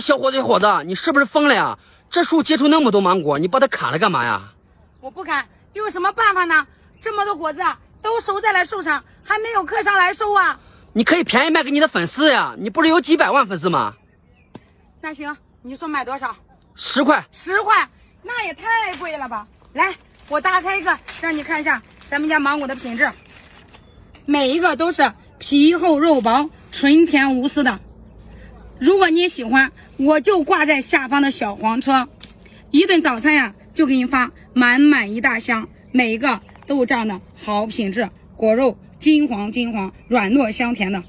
小伙子，你是不是疯了呀？这树结出那么多芒果，你把它砍了干嘛呀？我不砍，有什么办法呢？这么多果子都收在了树上，还没有客上来收啊！你可以便宜卖给你的粉丝呀，你不是有几百万粉丝吗？那行，你说买多少？10块。10块，那也太贵了吧！来，我打开一个，让你看一下咱们家芒果的品质，每一个都是皮厚肉薄、纯甜无私的。如果你喜欢，我就挂在下方的小黄车，一顿早餐呀就给你发满满一大箱，每一个都有这样的好品质，果肉金黄，软糯香甜的。